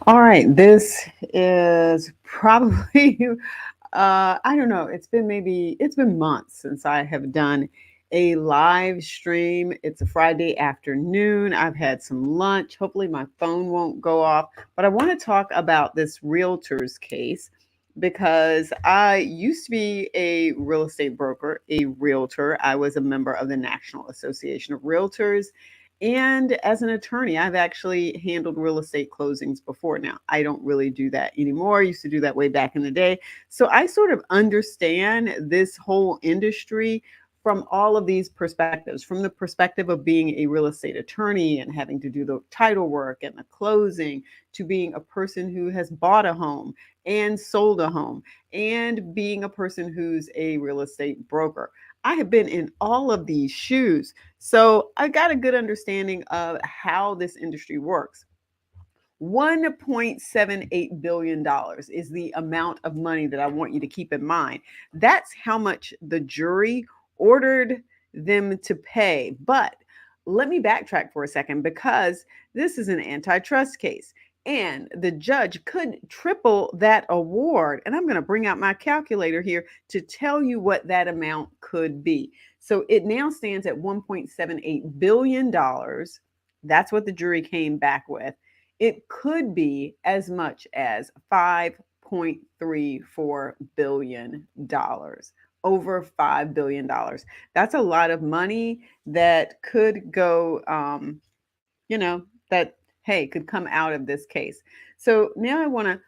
All right, this is probably, I don't know, it's been months since I have done a live stream. It's a Friday afternoon. I've had some lunch. Hopefully, my phone won't go off. But I want to talk about this realtor's case because I used to be a real estate broker, a realtor. I was a member of the National Association of Realtors. And as an attorney, I've actually handled real estate closings before. Now, I don't really do that anymore. I used to do that way back in the day. So I sort of understand this whole industry from all of these perspectives, from the perspective of being a real estate attorney and having to do the title work and the closing, to being a person who has bought a home and sold a home, and being a person who's a real estate broker. I have been in all of these shoes. So I got a good understanding of how this industry works. $1.78 billion dollars is the amount of money that I want you to keep in mind. That's how much the jury ordered them to pay. But let me backtrack for a second because this is an antitrust case. And the judge could triple that award. And I'm going to bring out my calculator here to tell you what that amount could be. So it now stands at $1.78 billion dollars. That's what the jury came back with. It could be as much as $5.34 billion. Over $5 billion. That's a lot of money that could go, that, hey, could come out of this case. So now I want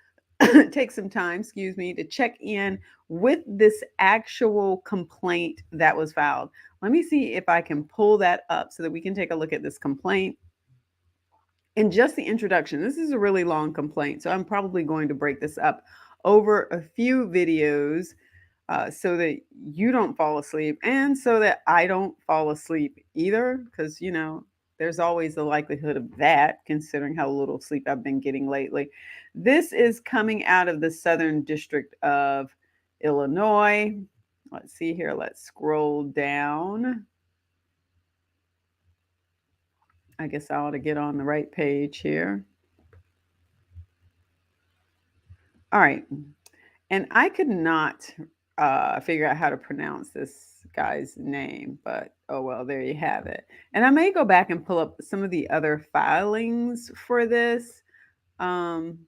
to take some time, excuse me, to check in with this actual complaint that was filed. Let me see if I can pull that up so that we can take a look at this complaint. And just the introduction, this is a really long complaint, so I'm probably going to break this up over a few videos so that you don't fall asleep and so that I don't fall asleep either, because, there's always the likelihood of that, considering how little sleep I've been getting lately. This is coming out of the Southern District of Illinois. Let's see here. Let's scroll down. I guess I ought to get on the right page here. All right. And I could not figure out how to pronounce this guy's name, but oh well, there you have it. And I may go back and pull up some of the other filings for this. Um,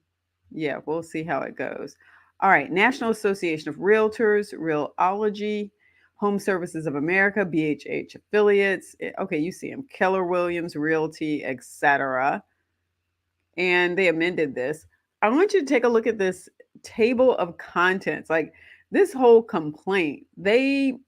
yeah, we'll see how it goes. All right. National Association of Realtors, Realology, Home Services of America, BHH affiliates. Okay, you see them. Keller Williams Realty, etc. And they amended this. I want you to take a look at this table of contents. Like this whole complaint, they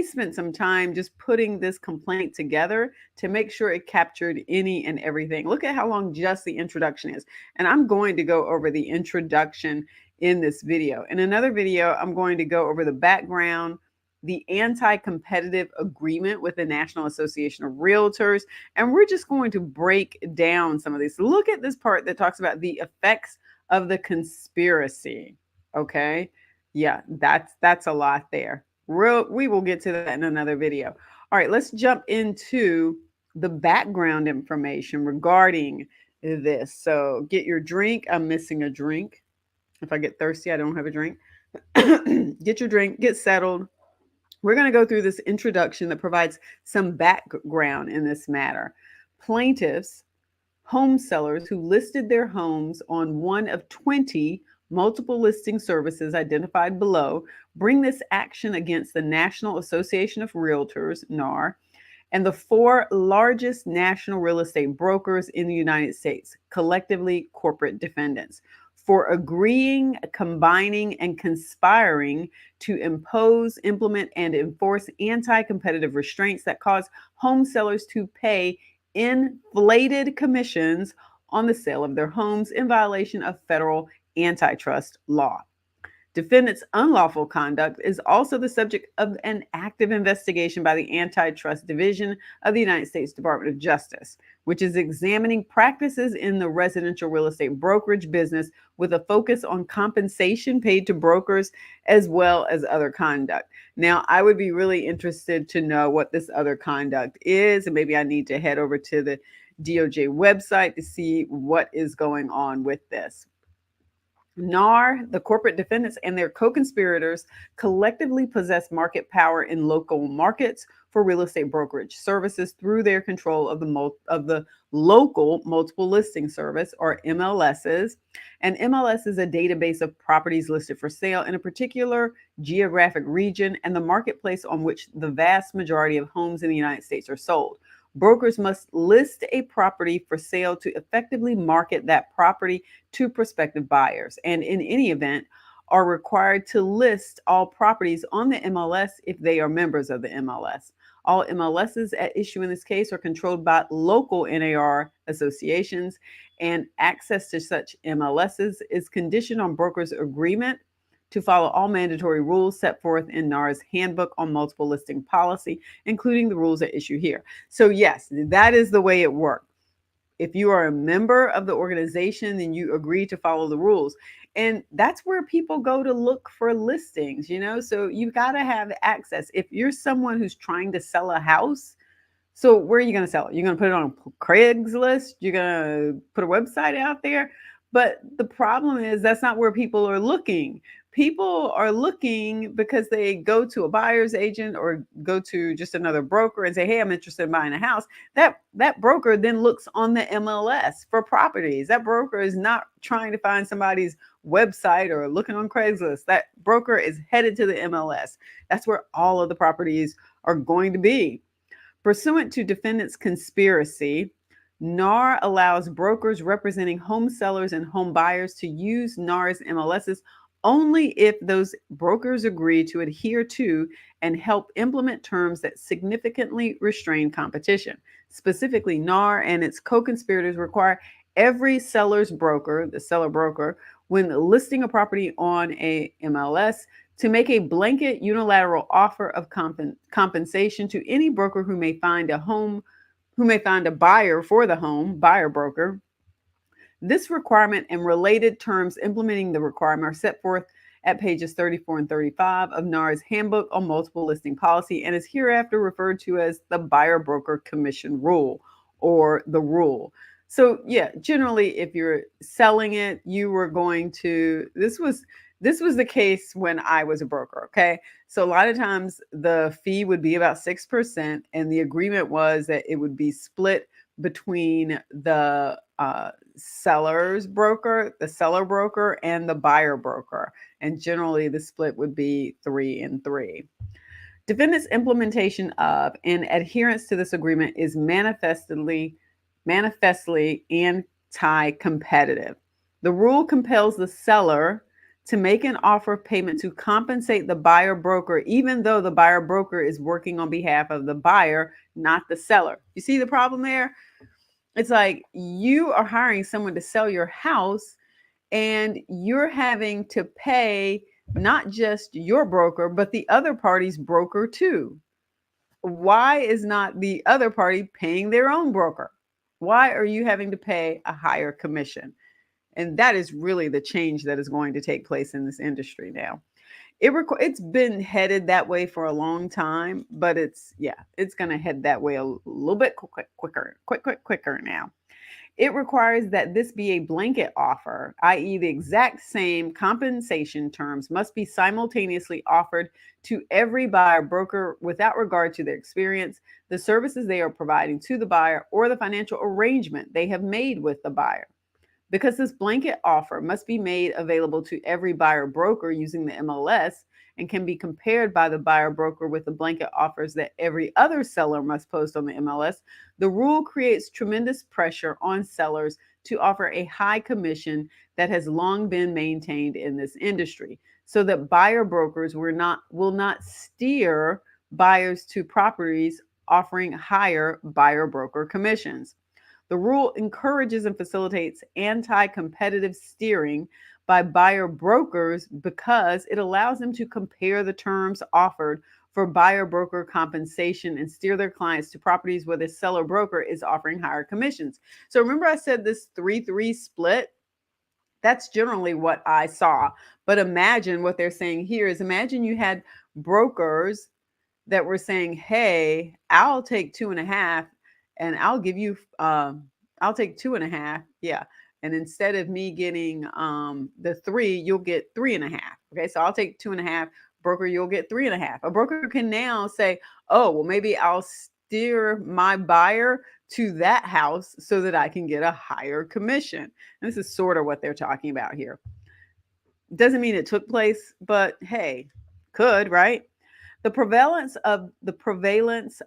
spent some time just putting this complaint together to make sure it captured any and everything. Look at how long just the introduction is. And I'm going to go over the introduction in this video. In another video, I'm going to go over the background, the anti-competitive agreement with the National Association of Realtors, and we're just going to break down some of these. Look at this part that talks about the effects of the conspiracy. Okay, yeah, that's a lot there. We will get to that in another video. All right, let's jump into the background information regarding this. So get your drink. I'm missing a drink. If I get thirsty, I don't have a drink. Get your drink, get settled. We're going to go through this introduction that provides some background in this matter. Plaintiffs, home sellers who listed their homes on one of 20 multiple listing services identified below, bring this action against the National Association of Realtors, NAR, and the four largest national real estate brokers in the United States, collectively corporate defendants, for agreeing, combining, and conspiring to impose, implement, and enforce anti-competitive restraints that cause home sellers to pay inflated commissions on the sale of their homes in violation of federal antitrust law. Defendants' unlawful conduct is also the subject of an active investigation by the Antitrust Division of the United States Department of Justice, which is examining practices in the residential real estate brokerage business with a focus on compensation paid to brokers as well as other conduct. Now, I would be really interested to know what this other conduct is, and maybe I need to head over to the DOJ website to see what is going on with this. NAR, the corporate defendants, and their co conspirators collectively possess market power in local markets for real estate brokerage services through their control of the local multiple listing service, or MLSs. And MLS is a database of properties listed for sale in a particular geographic region and the marketplace on which the vast majority of homes in the United States are sold. Brokers must list a property for sale to effectively market that property to prospective buyers, and in any event, are required to list all properties on the MLS if they are members of the MLS. All MLSs at issue in this case are controlled by local NAR associations, and access to such MLSs is conditioned on brokers' agreement to follow all mandatory rules set forth in NAR's handbook on multiple listing policy, including the rules at issue here. So, yes, that is the way it works. If you are a member of the organization, then you agree to follow the rules. And that's where people go to look for listings, So you've got to have access. If you're someone who's trying to sell a house, so where are you going to sell it? You're going to put it on Craigslist? You're going to put a website out there? But the problem is that's not where people are looking. People are looking because they go to a buyer's agent or go to just another broker and say, hey, I'm interested in buying a house. That broker then looks on the MLS for properties. That broker is not trying to find somebody's website or looking on Craigslist. That broker is headed to the MLS. That's where all of the properties are going to be. Pursuant to defendants' conspiracy, NAR allows brokers representing home sellers and home buyers to use NAR's MLSs only if those brokers agree to adhere to and help implement terms that significantly restrain competition. Specifically, NAR and its co-conspirators require every seller's broker, the seller broker, when listing a property on a MLS, to make a blanket unilateral offer of compensation to any broker who may find a buyer for the home, buyer broker. This requirement and related terms implementing the requirement are set forth at pages 34 and 35 of NAR's handbook on multiple listing policy and is hereafter referred to as the buyer broker commission rule, or the rule. So yeah, generally if you're selling it, you were going to, this was the case when I was a broker, okay? So a lot of times the fee would be about 6%, and the agreement was that it would be split between the seller's broker, the seller broker, and the buyer broker. And generally the split would be 3 and 3. Defendants' implementation of and adherence to this agreement is manifestly anti-competitive. The rule compels the seller to make an offer of payment to compensate the buyer broker, even though the buyer broker is working on behalf of the buyer, not the seller. You see the problem there? It's like you are hiring someone to sell your house and you're having to pay not just your broker, but the other party's broker too. Why is not the other party paying their own broker? Why are you having to pay a higher commission? And that is really the change that is going to take place in this industry now. It's been headed that way for a long time, but it's going to head that way a little bit quicker now. It requires that this be a blanket offer, i.e., the exact same compensation terms must be simultaneously offered to every buyer broker without regard to their experience, the services they are providing to the buyer, or the financial arrangement they have made with the buyer. Because this blanket offer must be made available to every buyer broker using the MLS and can be compared by the buyer broker with the blanket offers that every other seller must post on the MLS, the rule creates tremendous pressure on sellers to offer a high commission that has long been maintained in this industry, so that buyer brokers will not steer buyers to properties offering higher buyer broker commissions. The rule encourages and facilitates anti-competitive steering by buyer brokers because it allows them to compare the terms offered for buyer broker compensation and steer their clients to properties where the seller broker is offering higher commissions. So remember I said this 3-3 split? That's generally what I saw. But imagine what they're saying here is, imagine you had brokers that were saying, hey, I'll take 2.5 and I'll give you, I'll take 2.5. Yeah. And instead of me getting the three, you'll get three and a half. Okay, so I'll take two and a half. Broker, you'll get three and a half. A broker can now say, oh, well, maybe I'll steer my buyer to that house so that I can get a higher commission. And this is sort of what they're talking about here. Doesn't mean it took place, but hey, could, right? The prevalence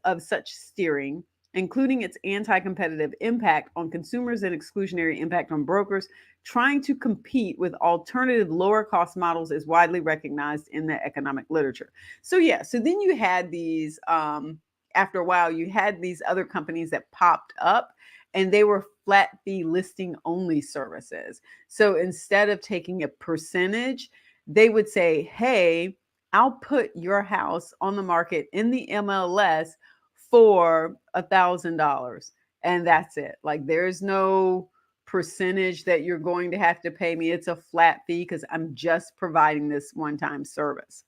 of such steering, including its anti-competitive impact on consumers and exclusionary impact on brokers trying to compete with alternative lower cost models, is widely recognized in the economic literature. So yeah, so then you had these after a while you had these other companies that popped up, and they were flat fee listing only services. So instead of taking a percentage, they would say, hey, I'll put your house on the market in the MLS for $1,000. And that's it. Like, there's no percentage that you're going to have to pay me. It's a flat fee because I'm just providing this one time service.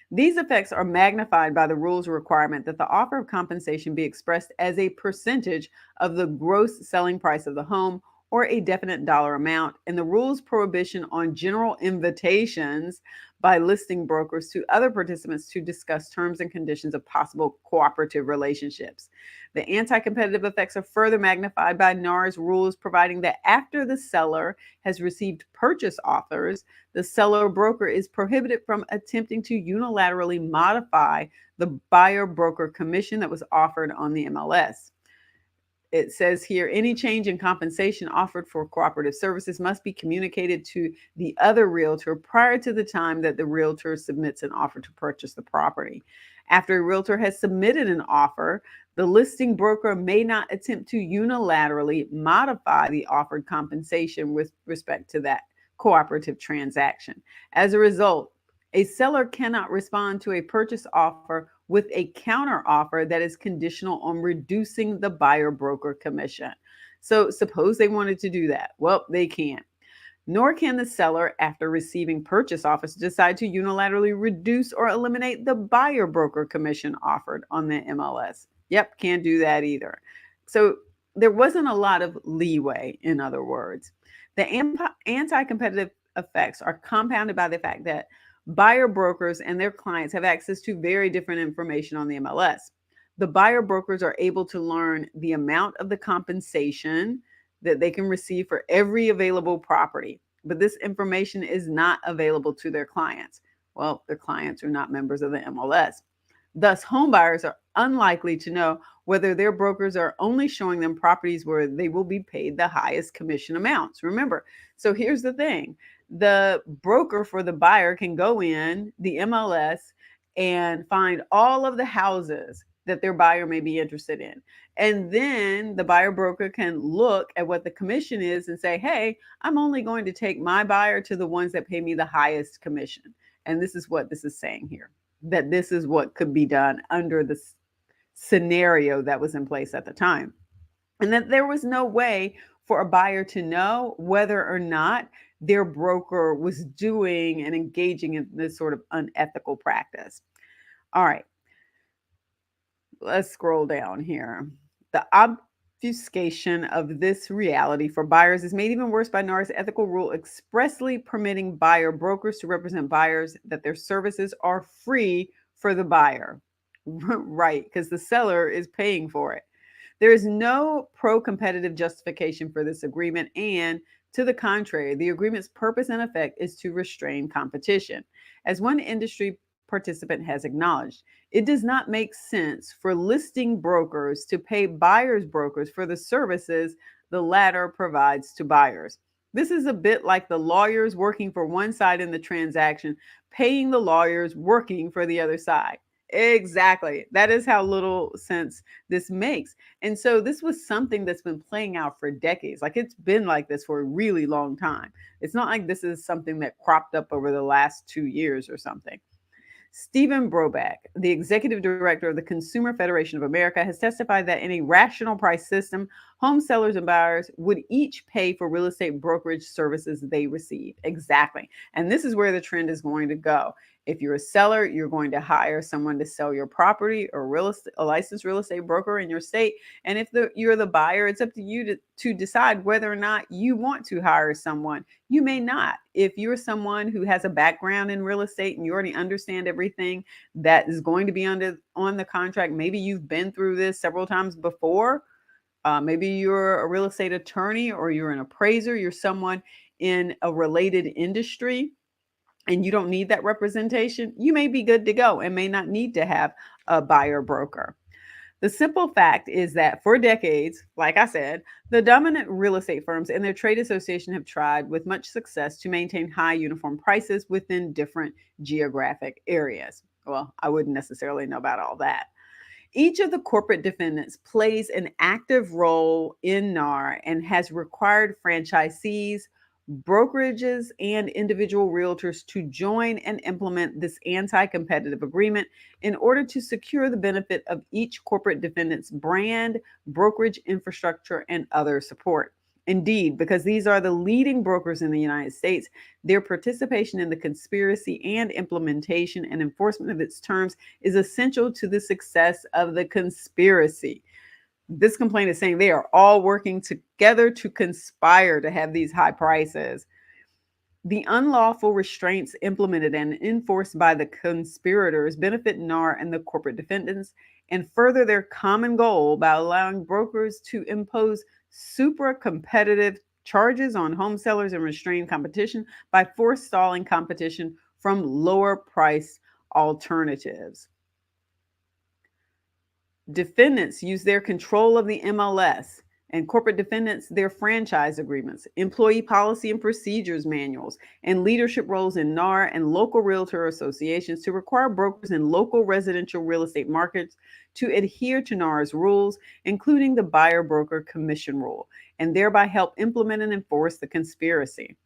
These effects are magnified by the rule's requirement that the offer of compensation be expressed as a percentage of the gross selling price of the home or a definite dollar amount, and the rule's prohibition on general invitations by listing brokers to other participants to discuss terms and conditions of possible cooperative relationships. The anti-competitive effects are further magnified by NAR's rules providing that after the seller has received purchase offers, the seller broker is prohibited from attempting to unilaterally modify the buyer broker commission that was offered on the MLS. It says here, any change in compensation offered for cooperative services must be communicated to the other realtor prior to the time that the realtor submits an offer to purchase the property. After a realtor has submitted an offer, the listing broker may not attempt to unilaterally modify the offered compensation with respect to that cooperative transaction. As a result, a seller cannot respond to a purchase offer with a counter offer that is conditional on reducing the buyer broker commission. So suppose they wanted to do that. Well, they can't. Nor can the seller, after receiving purchase offers, decide to unilaterally reduce or eliminate the buyer broker commission offered on the MLS. Yep, can't do that either. So there wasn't a lot of leeway, in other words. The anti-competitive effects are compounded by the fact that buyer brokers and their clients have access to very different information on the MLS. The buyer brokers are able to learn the amount of the compensation that they can receive for every available property, but this information is not available to their clients. Well, their clients are not members of the MLS. Thus, home buyers are unlikely to know whether their brokers are only showing them properties where they will be paid the highest commission amounts. Remember, so here's the thing. The broker for the buyer can go in the MLS and find all of the houses that their buyer may be interested in. And then the buyer broker can look at what the commission is and say, hey, I'm only going to take my buyer to the ones that pay me the highest commission. And this is what this is saying here, that this is what could be done under the scenario that was in place at the time. And that there was no way for a buyer to know whether or not their broker was doing and engaging in this sort of unethical practice. All right, let's scroll down here. The obfuscation of this reality for buyers is made even worse by NAR's ethical rule expressly permitting buyer brokers to represent buyers that their services are free for the buyer. Right, because the seller is paying for it. There is no pro-competitive justification for this agreement, and to the contrary, the agreement's purpose and effect is to restrain competition. As one industry participant has acknowledged, it does not make sense for listing brokers to pay buyers brokers for the services the latter provides to buyers. This is a bit like the lawyers working for one side in the transaction, paying the lawyers working for the other side. Exactly. That is how little sense this makes. And so this was something that's been playing out for decades. Like, it's been like this for a really long time. It's not like this is something that cropped up over the last 2 years or something. Stephen Broback, the executive director of the Consumer Federation of America, has testified that in a rational price system, home sellers and buyers would each pay for real estate brokerage services they receive. Exactly. And this is where the trend is going to go. If you're a seller, you're going to hire someone to sell your property, or a licensed real estate broker in your state. And if you're the buyer, it's up to you to decide whether or not you want to hire someone. You may not. If you're someone who has a background in real estate and you already understand everything that is going to be on the contract, maybe you've been through this several times before. Maybe you're a real estate attorney, or you're an appraiser, you're someone in a related industry, and you don't need that representation. You may be good to go and may not need to have a buyer broker. The simple fact is that for decades, like I said, the dominant real estate firms and their trade association have tried with much success to maintain high uniform prices within different geographic areas. Well, I wouldn't necessarily know about all that. Each of the corporate defendants plays an active role in NAR and has required franchisees, brokerages, and individual realtors to join and implement this anti-competitive agreement in order to secure the benefit of each corporate defendant's brand, brokerage infrastructure, and other support. Indeed, because these are the leading brokers in the United States, their participation in the conspiracy and implementation and enforcement of its terms is essential to the success of the conspiracy. This complaint is saying they are all working together to conspire to have these high prices. The unlawful restraints implemented and enforced by the conspirators benefit NAR and the corporate defendants and further their common goal by allowing brokers to impose super competitive charges on home sellers and restrain competition by forestalling competition from lower price alternatives. Defendants use their control of the MLS, and corporate defendants their franchise agreements, employee policy and procedures manuals, and leadership roles in NAR and local realtor associations to require brokers in local residential real estate markets to adhere to NAR's rules, including the buyer broker commission rule, and thereby help implement and enforce the conspiracy.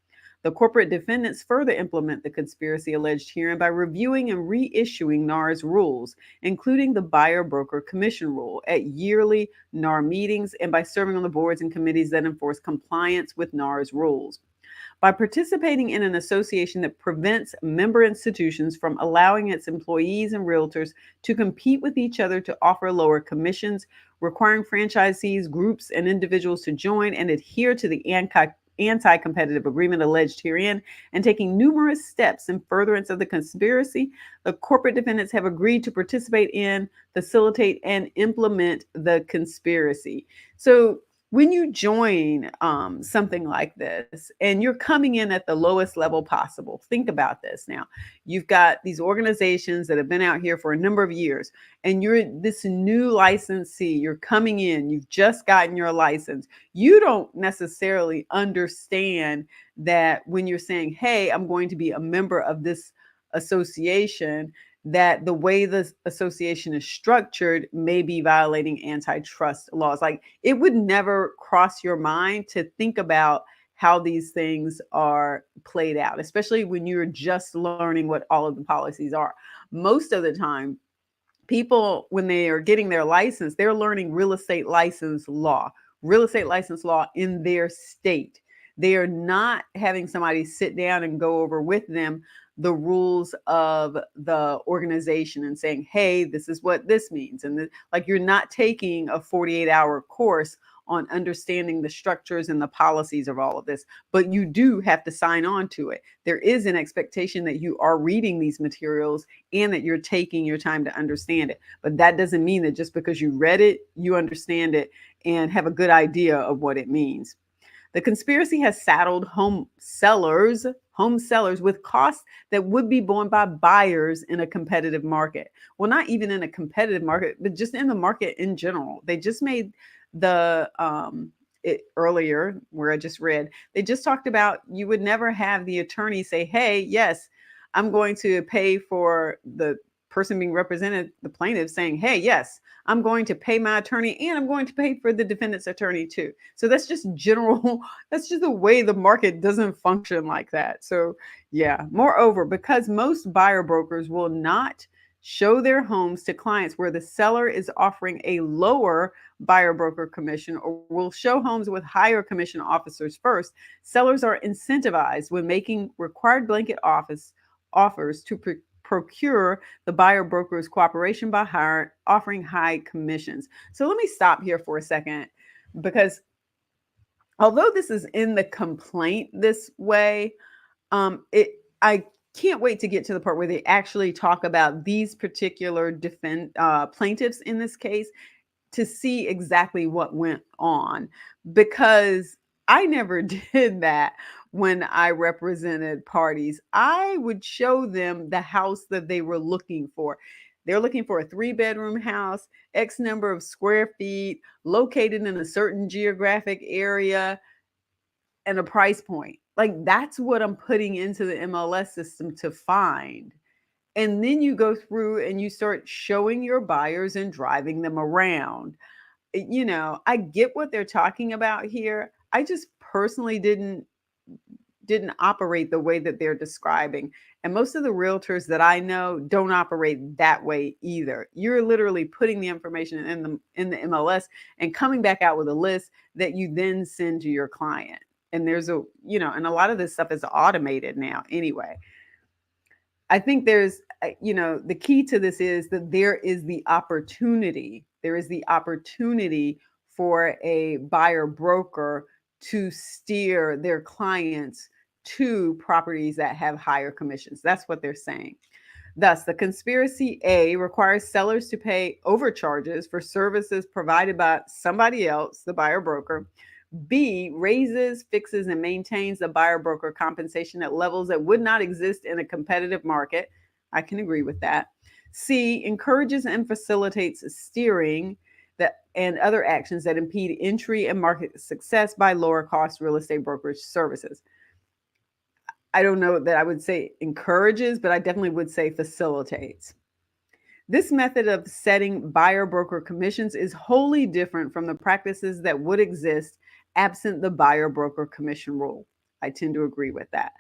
The corporate defendants further implement the conspiracy alleged herein by reviewing and reissuing NAR's rules, including the buyer broker commission rule, at yearly NAR meetings and by serving on the boards and committees that enforce compliance with NAR's rules. By participating in an association that prevents member institutions from allowing its employees and realtors to compete with each other to offer lower commissions, requiring franchisees, groups, and individuals to join and adhere to the anti-competitive agreement alleged herein, and taking numerous steps in furtherance of the conspiracy, the corporate defendants have agreed to participate in, facilitate, and implement the conspiracy. So when you join something like this and you're coming in at the lowest level possible, think about this now. You've got these organizations that have been out here for a number of years, and you're this new licensee, you're coming in, you've just gotten your license. You don't necessarily understand that when you're saying, hey, I'm going to be a member of this association, that the way the association is structured may be violating antitrust laws. Like, it would never cross your mind to think about how these things are played out, especially when you're just learning what all of the policies are. Most of the time, people, when they are getting their license, they're learning real estate license law in their state. They are not having somebody sit down and go over with them the rules of the organization and saying, hey, this is what this means. And like, you're not taking a 48-hour course on understanding the structures and the policies of all of this, but you do have to sign on to it. There is an expectation that you are reading these materials and that you're taking your time to understand it. But that doesn't mean that just because you read it, you understand it and have a good idea of what it means. The conspiracy has saddled home sellers with costs that would be borne by buyers in a competitive market. Well, not even in a competitive market, but just in the market in general. They just made earlier, where I just read, they just talked about you would never have the attorney say, hey, yes, I'm going to pay for the person being represented, the plaintiff, saying, hey, yes, I'm going to pay my attorney and I'm going to pay for the defendant's attorney too. So that's just general, that's just the way the market doesn't function like that. So yeah, moreover, because most buyer brokers will not show their homes to clients where the seller is offering a lower buyer broker commission or will show homes with higher commission officers first, sellers are incentivized when making required blanket office offers to procure the buyer broker's cooperation by offering high commissions. So let me stop here for a second, because although this is in the complaint this way, it I can't wait to get to the part where they actually talk about these particular plaintiffs in this case, to see exactly what went on, because I never did that when I represented parties. I would show them the house that they were looking for. They're looking for a 3-bedroom house, X number of square feet, located in a certain geographic area, and a price point. Like, that's what I'm putting into the MLS system to find. And then you go through and you start showing your buyers and driving them around. I get what they're talking about here. I just personally didn't operate the way that they're describing. And most of the realtors that I know don't operate that way either. You're literally putting the information in the MLS and coming back out with a list that you then send to your client. And and a lot of this stuff is automated now anyway. I think the key to this is that there is the opportunity. There is the opportunity for a buyer broker to steer their clients to properties that have higher commissions. That's what they're saying. Thus, the conspiracy A requires sellers to pay overcharges for services provided by somebody else, the buyer broker. B raises, fixes, and maintains the buyer broker compensation at levels that would not exist in a competitive market. I can agree with that. C encourages and facilitates steering and other actions that impede entry and market success by lower cost real estate brokerage services. I don't know that I would say encourages, but I definitely would say facilitates. This method of setting buyer broker commissions is wholly different from the practices that would exist absent the buyer broker commission rule. I tend to agree with that.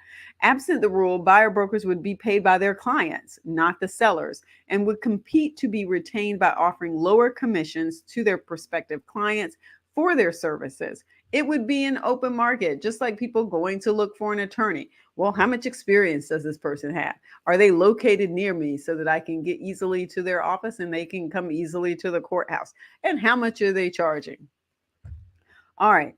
Absent the rule, buyer brokers would be paid by their clients, not the sellers, and would compete to be retained by offering lower commissions to their prospective clients for their services. It would be an open market, just like people going to look for an attorney. Well, how much experience does this person have? Are they located near me so that I can get easily to their office and they can come easily to the courthouse? And how much are they charging? All right.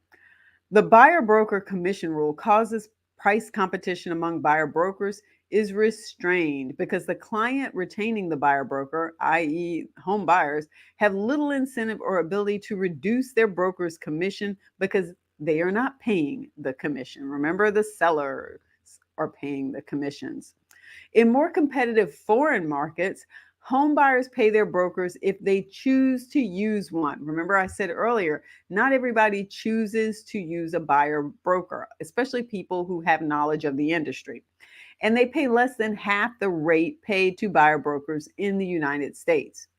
The buyer broker commission rule causes price competition among buyer brokers is restrained because the client retaining the buyer broker, i.e., home buyers, have little incentive or ability to reduce their broker's commission because they are not paying the commission. Remember, the sellers are paying the commissions. In more competitive foreign markets, home buyers pay their brokers if they choose to use one. Remember, I said earlier, not everybody chooses to use a buyer broker, especially people who have knowledge of the industry. And they pay less than half the rate paid to buyer brokers in the United States.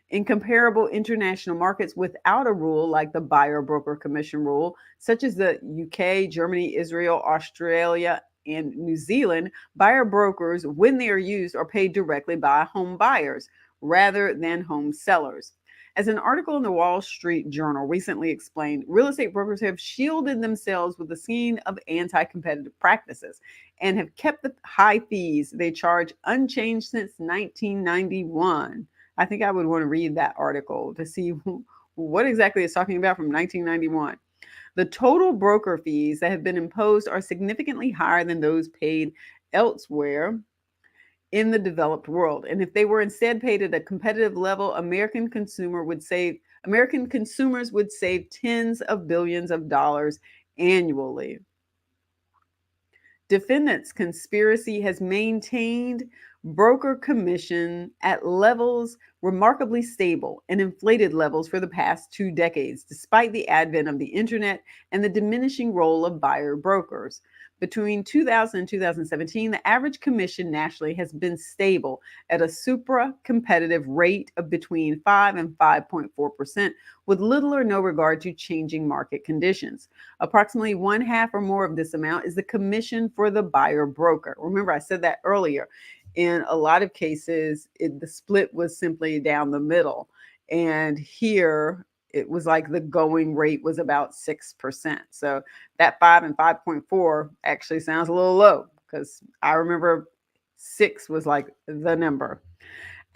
In comparable international markets without a rule like the buyer broker commission rule, such as the UK, Germany, Israel, Australia, and New Zealand, buyer brokers, when they are used, are paid directly by home buyers rather than home sellers. As an article in the Wall Street Journal recently explained, real estate brokers have shielded themselves with the scheme of anti-competitive practices and have kept the high fees they charge unchanged since 1991. I think I would want to read that article to see what exactly it's talking about from 1991. The total broker fees that have been imposed are significantly higher than those paid elsewhere in the developed world. And if they were instead paid at a competitive level, American consumers would save tens of billions of dollars annually. Defendants' conspiracy has maintained broker commission at levels remarkably stable and inflated levels for the past 2 decades, despite the advent of the internet and the diminishing role of buyer brokers. Between 2000 and 2017, the average commission nationally has been stable at a supra-competitive rate of between 5 and 5.4%, with little or no regard to changing market conditions. Approximately one half or more of this amount is the commission for the buyer broker. Remember, I said that earlier. In a lot of cases, the split was simply down the middle. And here it was like the going rate was about 6%. So that 5 and 5.4 actually sounds a little low, because I remember 6 was like the number.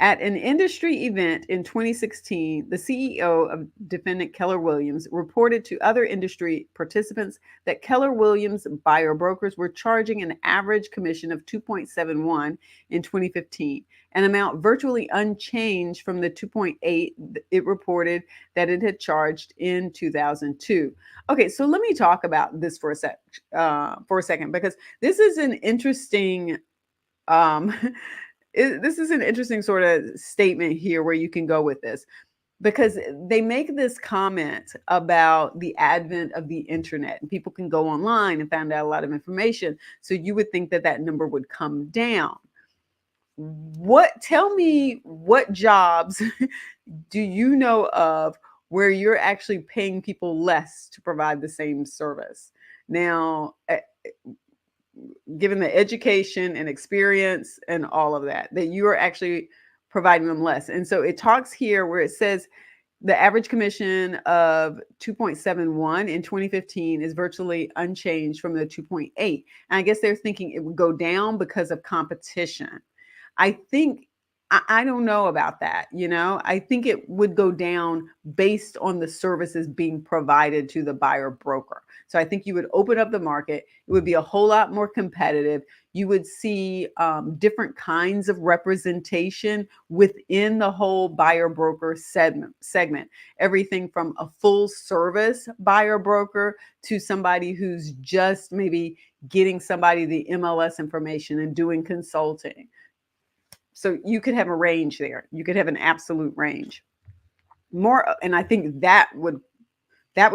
At an industry event in 2016, the CEO of defendant Keller Williams reported to other industry participants that Keller Williams buyer brokers were charging an average commission of 2.71 in 2015, an amount virtually unchanged from the 2.8 it reported that it had charged in 2002. Okay, so let me talk about this for a second, because this is an interesting um, this is an interesting sort of statement here where you can go with this, because they make this comment about the advent of the internet and people can go online and find out a lot of information. So you would think that that number would come down. Tell me, what jobs do you know of where you're actually paying people less to provide the same service? Now, given the education and experience and all of that, that you are actually providing them less. And so it talks here where it says the average commission of 2.71 in 2015 is virtually unchanged from the 2.8. And I guess they're thinking it would go down because of competition. I think, I don't know about that. I think it would go down based on the services being provided to the buyer broker. So I think you would open up the market. It would be a whole lot more competitive. You would see different kinds of representation within the whole buyer broker segment. Everything from a full service buyer broker to somebody who's just maybe getting somebody the MLS information and doing consulting. So you could have a range there. You could have an absolute range. And I think that would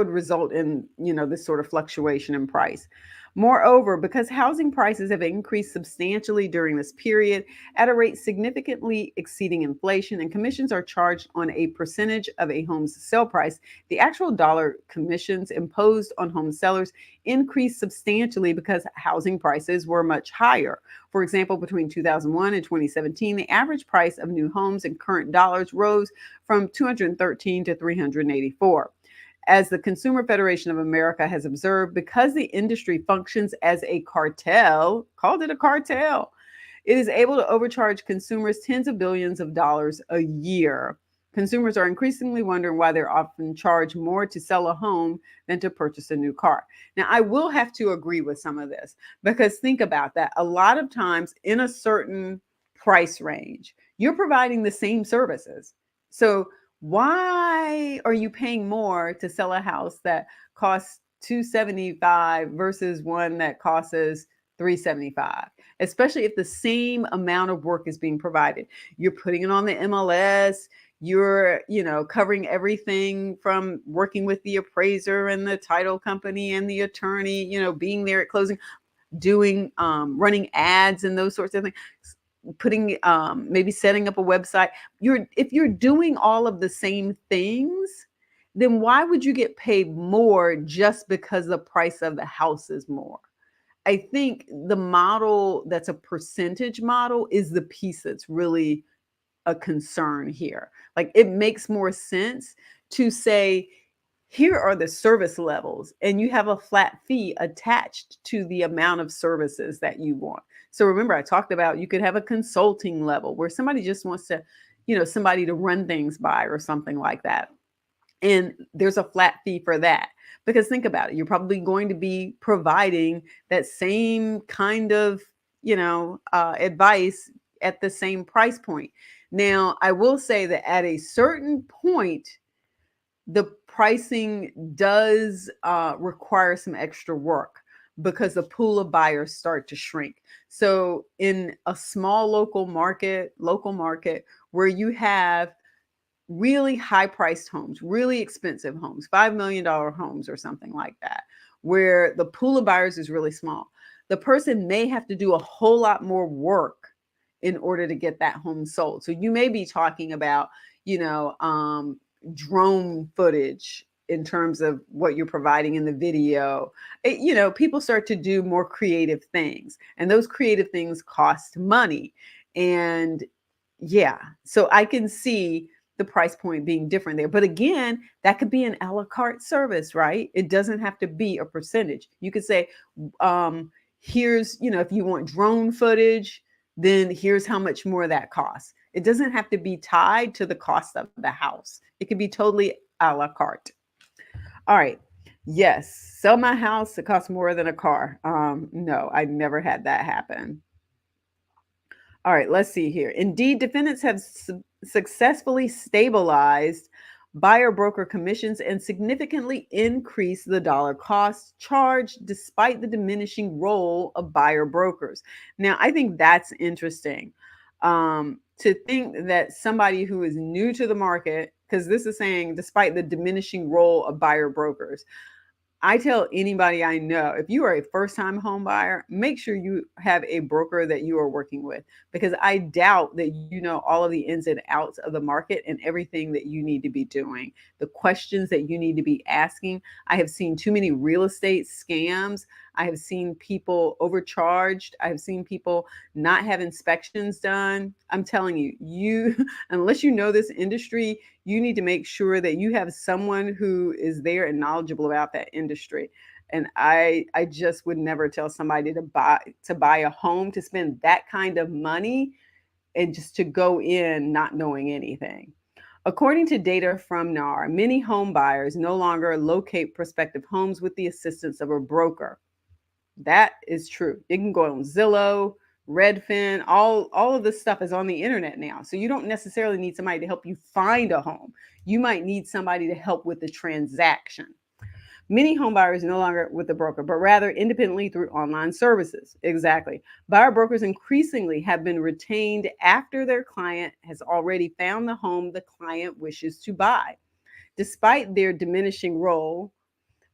result in, this sort of fluctuation in price. Moreover, because housing prices have increased substantially during this period at a rate significantly exceeding inflation, and commissions are charged on a percentage of a home's sale price, the actual dollar commissions imposed on home sellers increased substantially because housing prices were much higher. For example, between 2001 and 2017, the average price of new homes in current dollars rose from 213 to 384. As the Consumer Federation of America has observed, because the industry functions as a cartel, called it a cartel, it is able to overcharge consumers tens of billions of dollars a year. Consumers are increasingly wondering why they're often charged more to sell a home than to purchase a new car. Now, I will have to agree with some of this, because think about that. A lot of times in a certain price range, you're providing the same services. So why are you paying more to sell a house that costs $275 versus one that costs $375? Especially if the same amount of work is being provided. You're putting it on the MLS. You're, covering everything from working with the appraiser and the title company and the attorney, being there at closing, doing running ads and those sorts of things, putting maybe setting up a website. If you're doing all of the same things, then why would you get paid more just because the price of the house is more? I think the model that's a percentage model is the piece that's really a concern here. Like, it makes more sense to say, here are the service levels, and you have a flat fee attached to the amount of services that you want. So remember, I talked about you could have a consulting level where somebody just wants to, somebody to run things by or something like that. And there's a flat fee for that. Because think about it, you're probably going to be providing that same kind of, advice at the same price point. Now, I will say that at a certain point, the pricing does require some extra work, because the pool of buyers start to shrink. So in a small local market where you have really high priced homes, really expensive homes, $5 million homes or something like that, where the pool of buyers is really small, the person may have to do a whole lot more work in order to get that home sold. So you may be talking about, drone footage in terms of what you're providing in the video. People start to do more creative things, and those creative things cost money. And yeah, so I can see the price point being different there. But again, that could be an a la carte service, right? It doesn't have to be a percentage. You could say, here's, if you want drone footage, then here's how much more that costs. It doesn't have to be tied to the cost of the house. It could be totally a la carte. All right. Yes. Sell my house. It costs more than a car. No, I never had that happen. All right, let's see here. Indeed, defendants have successfully stabilized buyer broker commissions and significantly increased the dollar cost charged despite the diminishing role of buyer brokers. Now, I think that's interesting. To think that somebody who is new to the market, because this is saying despite the diminishing role of buyer brokers, I tell anybody I know, if you are a first time home buyer, make sure you have a broker that you are working with, because I doubt that you know all of the ins and outs of the market and everything that you need to be doing, the questions that you need to be asking. I have seen too many real estate scams. I have seen people overcharged. I have seen people not have inspections done. I'm telling you, unless you know this industry, you need to make sure that you have someone who is there and knowledgeable about that industry. And I just would never tell somebody to buy a home, to spend that kind of money and just to go in not knowing anything. According to data from NAR, many home buyers no longer locate prospective homes with the assistance of a broker. That is true. You can go on Zillow, Redfin, all of this stuff is on the internet now. So you don't necessarily need somebody to help you find a home. You might need somebody to help with the transaction. Many home buyers no longer with the broker, but rather independently through online services. Exactly. Buyer brokers increasingly have been retained after their client has already found the home the client wishes to buy. Despite their diminishing role,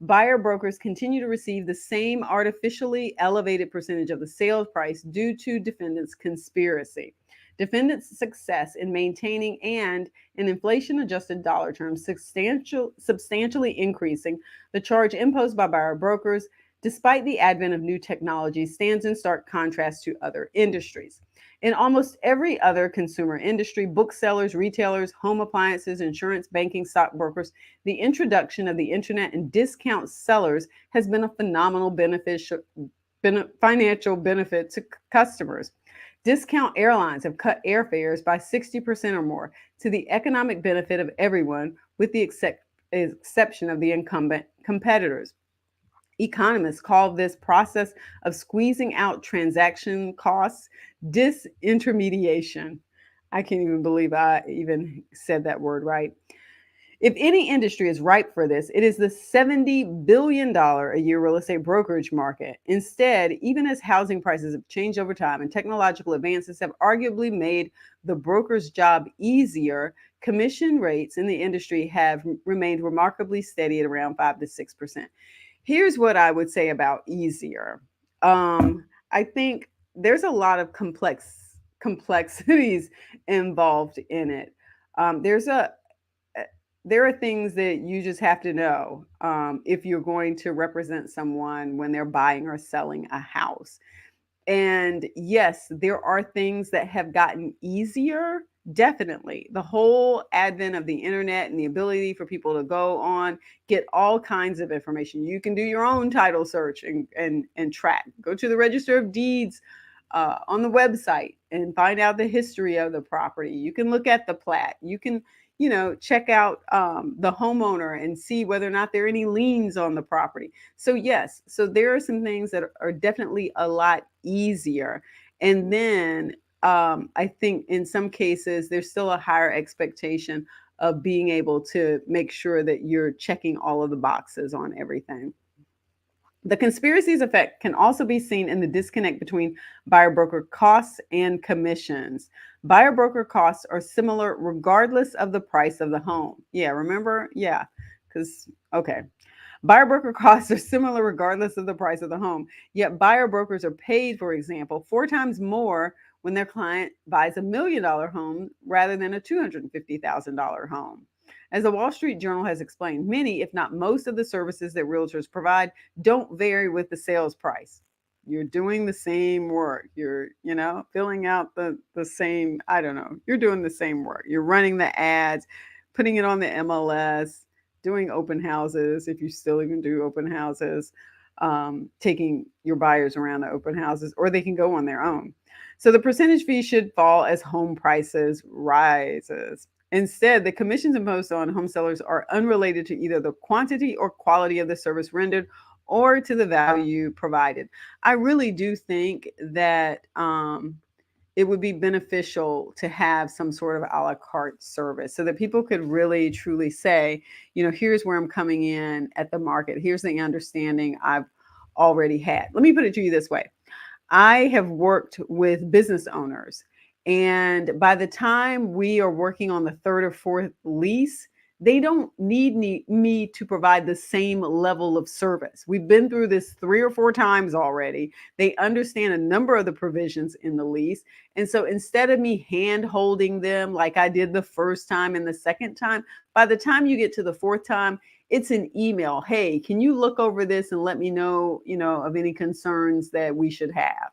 buyer brokers continue to receive the same artificially elevated percentage of the sales price due to defendants' conspiracy. Defendants' success in maintaining and, in inflation adjusted dollar terms, substantially increasing the charge imposed by buyer brokers, despite the advent of new technology, stands in stark contrast to other industries. In almost every other consumer industry, booksellers, retailers, home appliances, insurance, banking, stockbrokers, the introduction of the internet and discount sellers has been a phenomenal financial benefit to customers. Discount airlines have cut airfares by 60% or more, to the economic benefit of everyone, with the exception of the incumbent competitors. Economists call this process of squeezing out transaction costs disintermediation. I can't even believe I even said that word right. If any industry is ripe for this, it is the $70 billion a year real estate brokerage market. Instead, even as housing prices have changed over time and technological advances have arguably made the broker's job easier, commission rates in the industry have remained remarkably steady at around 5 to 6%. Here's what I would say about easier. I think there's a lot of complexities involved in it. There's a there are things that you just have to know if you're going to represent someone when they're buying or selling a house. And yes, there are things that have gotten easier. Definitely. The whole advent of the internet and the ability for people to go on, get all kinds of information. You can do your own title search and track. Go to the Register of Deeds on the website and find out the history of the property. You can look at the plat. You can, check out the homeowner and see whether or not there are any liens on the property. So yes, so there are some things that are definitely a lot easier. And then I think in some cases, there's still a higher expectation of being able to make sure that you're checking all of the boxes on everything. The conspiracy's effect can also be seen in the disconnect between buyer broker costs and commissions. Buyer broker costs are similar regardless of the price of the home. Yeah, remember? Yeah, because, okay. Buyer broker costs are similar regardless of the price of the home, yet buyer brokers are paid, for example, 4 times more when their client buys $1 million home rather than a $250,000 home. As the Wall Street Journal has explained, many, if not most, of the services that realtors provide don't vary with the sales price. You're doing the same work. You're, filling out the same, I don't know. You're doing the same work. You're running the ads, putting it on the MLS, doing open houses if you still even do open houses, taking your buyers around the open houses, or they can go on their own. So the percentage fee should fall as home prices rises. Instead, the commissions imposed on home sellers are unrelated to either the quantity or quality of the service rendered or to the value provided. I really do think that it would be beneficial to have some sort of a la carte service so that people could really truly say, here's where I'm coming in at the market. Here's the understanding I've already had. Let me put it to you this way. I have worked with business owners, and by the time we are working on the third or fourth lease, they don't need me to provide the same level of service. We've been through this 3 or 4 times already. They understand a number of the provisions in the lease. And so instead of me hand holding them like I did the first time and the second time, by the time you get to the fourth time, it's an email. Hey, can you look over this and let me know, of any concerns that we should have?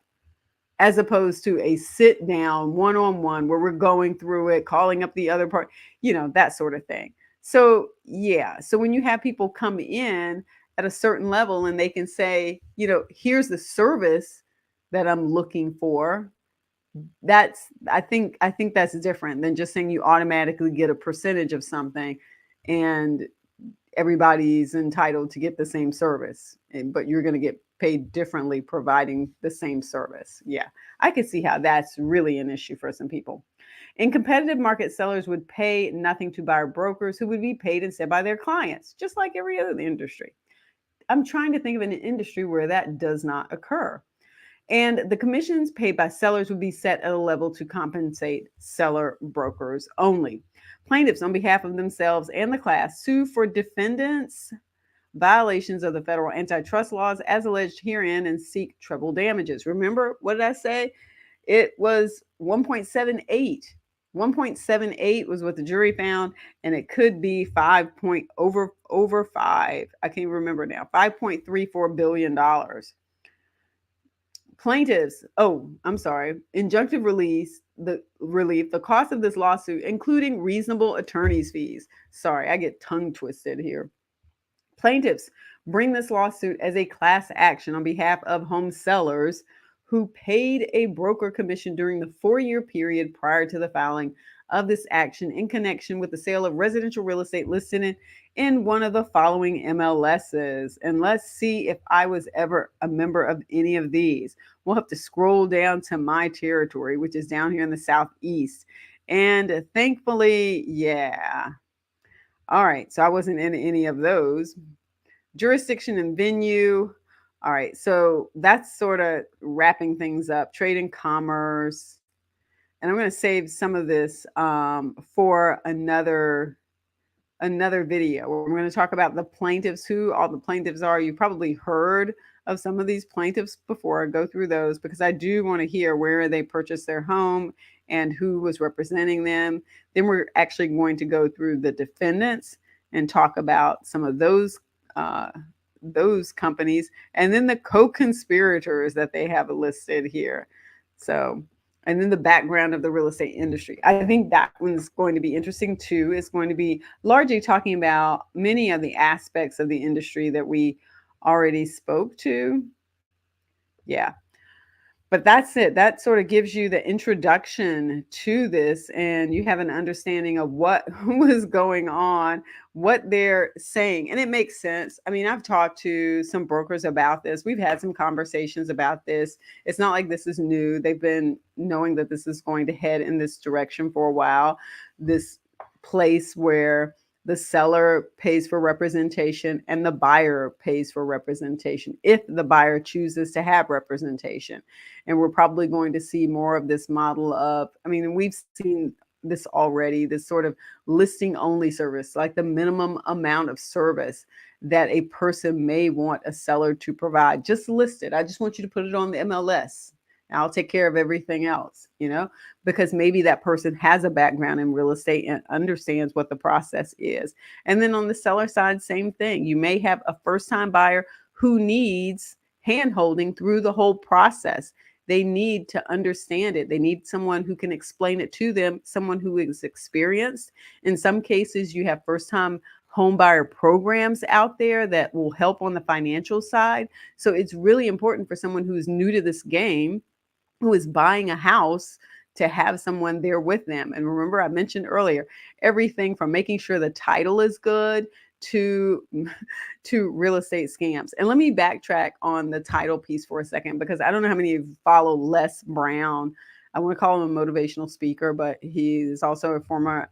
As opposed to a sit down one-on-one where we're going through it, calling up the other part, that sort of thing. So, yeah. So when you have people come in at a certain level and they can say, here's the service that I'm looking for, I think that's different than just saying you automatically get a percentage of something and everybody's entitled to get the same service, but you're going to get paid differently providing the same service. Yeah, I could see how that's really an issue for some people. In competitive market, sellers would pay nothing to buyer brokers who would be paid instead by their clients, just like every other industry. I'm trying to think of an industry where that does not occur. And the commissions paid by sellers would be set at a level to compensate seller brokers only. Plaintiffs, on behalf of themselves and the class, sue for defendants' violations of the federal antitrust laws as alleged herein and seek treble damages. Remember, what did I say? It was 1.78. 1.78 was what the jury found, and it could be 5. I can't remember now. $5.34 billion. Plaintiffs, injunctive relief, the cost of this lawsuit, including reasonable attorney's fees. Sorry, I get tongue twisted here. Plaintiffs bring this lawsuit as a class action on behalf of home sellers who paid a broker commission during the 4-year period prior to the filing of this action in connection with the sale of residential real estate listed in one of the following MLSs. And let's see if I was ever a member of any of these. We'll have to scroll down to my territory, which is down here in the Southeast. And thankfully, yeah. All right, so I wasn't in any of those. Jurisdiction and venue. All right, so that's sort of wrapping things up. Trade and commerce. And I'm going to save some of this for another video where we're going to talk about the plaintiffs, who all the plaintiffs are. You've probably heard of some of these plaintiffs before. I go through those because I do want to hear where they purchased their home and who was representing them. Then we're actually going to go through the defendants and talk about some of those companies, and then the co-conspirators that they have listed here. So, and then the background of the real estate industry. I think that one's going to be interesting too. It's going to be largely talking about many of the aspects of the industry that we already spoke to. Yeah. But that's it. That sort of gives you the introduction to this, and you have an understanding of what was going on, what they're saying. And it makes sense. I mean, I've talked to some brokers about this. We've had some conversations about this. It's not like this is new. They've been knowing that this is going to head in this direction for a while. This place where the seller pays for representation and the buyer pays for representation if the buyer chooses to have representation. And we're probably going to see more of this model of, I mean, we've seen this already, this sort of listing only service, like the minimum amount of service that a person may want a seller to provide. Just list it. I just want you to put it on the MLS. I'll take care of everything else, because maybe that person has a background in real estate and understands what the process is. And then on the seller side, same thing. You may have a first-time buyer who needs hand holding through the whole process. They need to understand it. They need someone who can explain it to them, someone who is experienced. In some cases, you have first time home buyer programs out there that will help on the financial side. So it's really important for someone who's new to this game, who is buying a house, to have someone there with them. And remember, I mentioned earlier, everything from making sure the title is good to to real estate scams. And let me backtrack on the title piece for a second, because I don't know how many of you follow Les Brown. I want to call him a motivational speaker, but he's also a former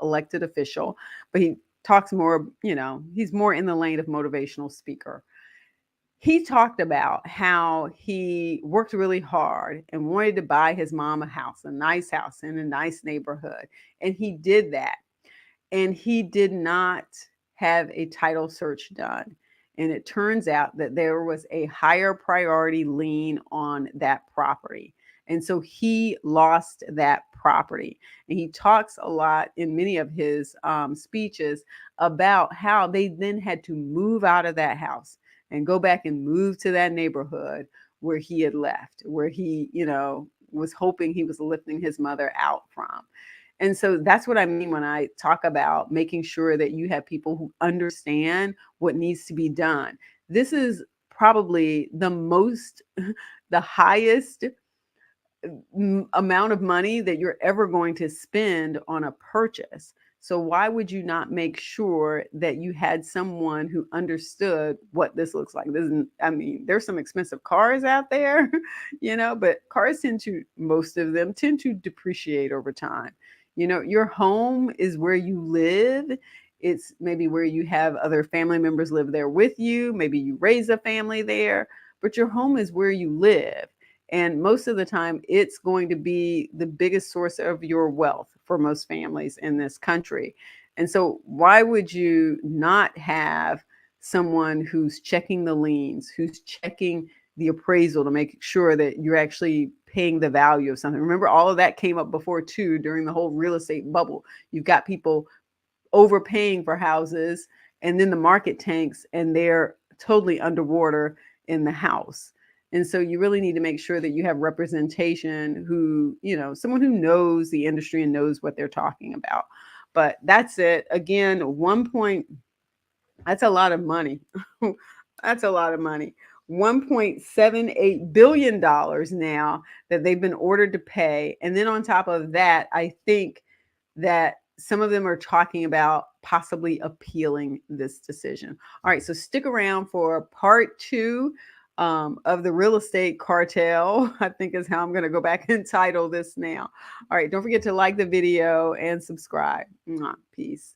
elected official. But he talks more, he's more in the lane of motivational speaker. He talked about how he worked really hard and wanted to buy his mom a house, a nice house in a nice neighborhood. And he did that. And he did not have a title search done. And it turns out that there was a higher priority lien on that property. And so he lost that property. And he talks a lot in many of his speeches about how they then had to move out of that house and go back and move to that neighborhood where he had left, where he, was hoping he was lifting his mother out from. And so that's what I mean when I talk about making sure that you have people who understand what needs to be done. This is probably the highest amount of money that you're ever going to spend on a purchase. So why would you not make sure that you had someone who understood what this looks like? There's some expensive cars out there, but cars most of them tend to depreciate over time. Your home is where you live. It's maybe where you have other family members live there with you. Maybe you raise a family there, but your home is where you live. And most of the time, it's going to be the biggest source of your wealth for most families in this country. And so, why would you not have someone who's checking the liens, who's checking the appraisal to make sure that you're actually paying the value of something? Remember, all of that came up before, too, during the whole real estate bubble. You've got people overpaying for houses, and then the market tanks, and they're totally underwater in the house. And so you really need to make sure that you have representation who, someone who knows the industry and knows what they're talking about. But that's it. Again, that's a lot of money. That's a lot of money. $1.78 billion now that they've been ordered to pay. And then on top of that, I think that some of them are talking about possibly appealing this decision. All right, so stick around for part 2 of the real estate cartel, I think is how I'm going to go back and title this now. All right, don't forget to like the video and subscribe. Peace.